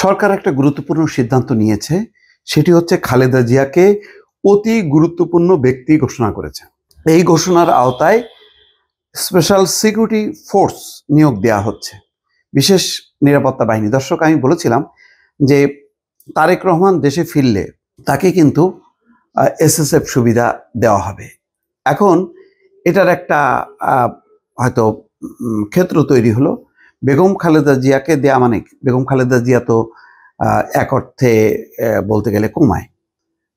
সরকার একটা গুরুত্বপূর্ণ সিদ্ধান্ত নিয়েছে, সেটি হচ্ছে খালেদা জিয়াকে অতি গুরুত্বপূর্ণ ব্যক্তি ঘোষণা করেছে। এই ঘোষণার আওতায় স্পেশাল সিকিউরিটি ফোর্স নিয়োগ দেওয়া হচ্ছে, বিশেষ নিরাপত্তা বাহিনী। দর্শক, আমি বলেছিলাম যে তারেক রহমান দেশে ফিরলে তাকে কিন্তু এসএসএফ সুবিধা দেওয়া হবে। এখন এটার একটা হয়তো ক্ষেত্র তৈরি হলো। বেগম খালেদা জিয়াকে দেয়া মানে, বেগম খালেদা জিয়া তো এক অর্থে বলতে গেলে কোমায়,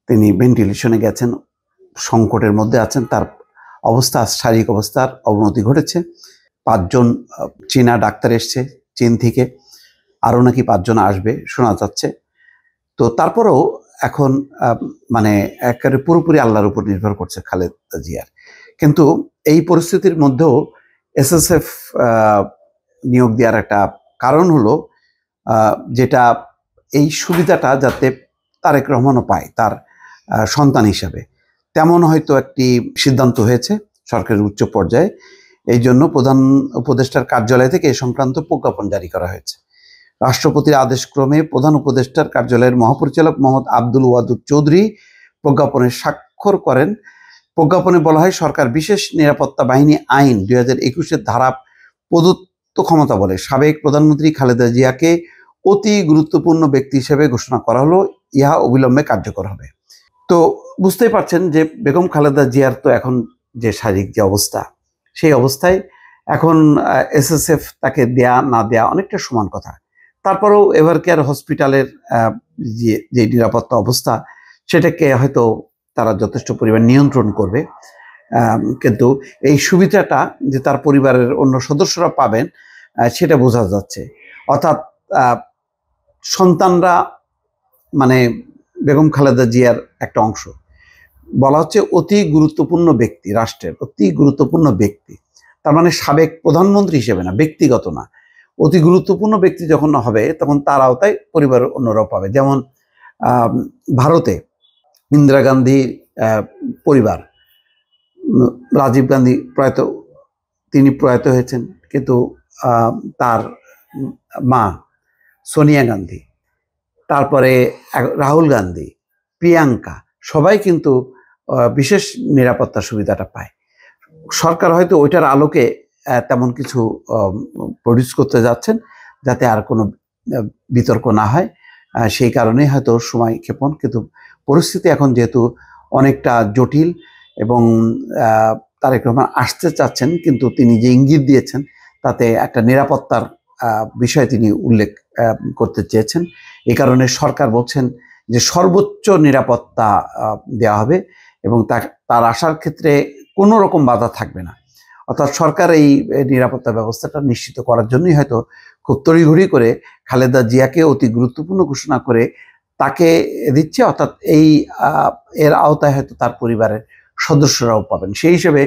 তিনি ভেন্টিলেশনে গেছেন, সংকটের মধ্যে আছেন, তার অবস্থা, শারীরিক অবস্থার অবনতি ঘটেছে। 5 জন চীনা ডাক্তার এসছে চীন থেকে, আরও নাকি 5 জন আসবে শোনা যাচ্ছে। তো তারপরেও এখন মানে একেবারে পুরোপুরি আল্লাহর উপর নির্ভর করছে খালেদা জিয়ার। কিন্তু এই পরিস্থিতির মধ্যেও এসএসএফ নিয়োগ দেওয়ার একটা কারণ হলো যেটা, এই সুবিধাটা যাতে তারেক রহমানও পায় তার সন্তান হিসাবে, তেমন হয়তো একটি সিদ্ধান্ত হয়েছে সরকারের উচ্চ পর্যায়ে। এই জন্য প্রধান উপদেষ্টার কার্যালয় থেকে এ সংক্রান্ত প্রজ্ঞাপন জারি করা হয়েছে। রাষ্ট্রপতির আদেশক্রমে প্রধান উপদেষ্টার কার্যালয়ের মহাপরিচালক মোহাম্মদ আব্দুল ওয়াদুদ চৌধুরী প্রজ্ঞাপনে স্বাক্ষর করেন। প্রজ্ঞাপনে বলা হয়, সরকার বিশেষ নিরাপত্তা বাহিনী আইন 2021-এর ধারা প্রদত্ত ক্ষমতা বলে সাবেক প্রধানমন্ত্রী খালেদা জিয়াকে অতি গুরুত্বপূর্ণ ব্যক্তি হিসেবে ঘোষণা করা হলো। ইহা অবিলম্বে কার্যকর হবে। তো বুঝতেই পারছেন যে বেগম খালেদা জিয়ার তো এখন যে শারীরিক যে অবস্থা, সেই অবস্থায় এখন এসএসএফ তাকে দেয়া না দেয়া অনেকটা সমান কথা। তারপরেও এভারকেয়ার হসপিটালের যে নিরাপত্তা অবস্থা, সেটাকে হয়তো তারা যথেষ্ট পরিমাণ নিয়ন্ত্রণ করবে। কিন্তু এই সুবিধাটা যে তার পরিবারের অন্য সদস্যরা পাবেন, সেটা বোঝা যাচ্ছে। অর্থাৎ সন্তানরা মানে বেগম খালেদা জিয়ার একটা অংশ। বলা হচ্ছে অতি গুরুত্বপূর্ণ ব্যক্তি, রাষ্ট্রের অতি গুরুত্বপূর্ণ ব্যক্তি। তার মানে সাবেক প্রধানমন্ত্রী হিসেবে না, ব্যক্তিগত না, অতি গুরুত্বপূর্ণ ব্যক্তি যখন হবে তখন তার আওতায় পরিবারের অন্যরাও পাবে। যেমন ভারতে ইন্দিরা গান্ধীর পরিবার, রাজীব গান্ধী তিনি প্রয়াত হয়েছেন, কিন্তু তার মা সোনিয়া গান্ধী, তারপরে রাহুল গান্ধী, প্রিয়াঙ্কা, সবাই কিন্তু বিশেষ নিরাপত্তা সুবিধাটা পায়। সরকার হয়তো ওইটার আলোকে তেমন কিছু প্রডিউস করতে যাচ্ছেন, যাতে আর কোনো বিতর্ক না হয়। সেই কারণেই হয়তো সময় ক্ষেপণ। কিন্তু পরিস্থিতি এখন যেহেতু অনেকটা জটিল এবং তারেক রহমান আসতে চাচ্ছেন, কিন্তু তিনি যে ইঙ্গিত দিয়েছেন তাতে একটা নিরাপত্তার বিষয় তিনি উল্লেখ করতে চেয়েছেন। এই কারণে সরকার বলছেন যে সর্বোচ্চ নিরাপত্তা দেওয়া হবে এবং তার আসার ক্ষেত্রে কোনো রকম বাধা থাকবে না। অর্থাৎ সরকার এই নিরাপত্তা ব্যবস্থাটা নিশ্চিত করার জন্যই হয়তো খুব তড়িঘড়ি করে খালেদা জিয়াকে অতি গুরুত্বপূর্ণ ঘোষণা করে তাকে দিচ্ছে। অর্থাৎ এর আওতায় হয়তো তার পরিবারের সদস্যরাও পাবেন। সেই হিসেবে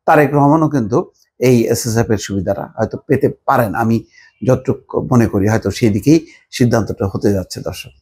তারেক রহমানও কিন্তু এই এসএসএফ এর সুবিধাটা হয়তো পেতে পারেন। আমি যতটুকু মনে করি হয়তো সেই দিকেই সিদ্ধান্তটা হতে যাচ্ছে। দর্শক।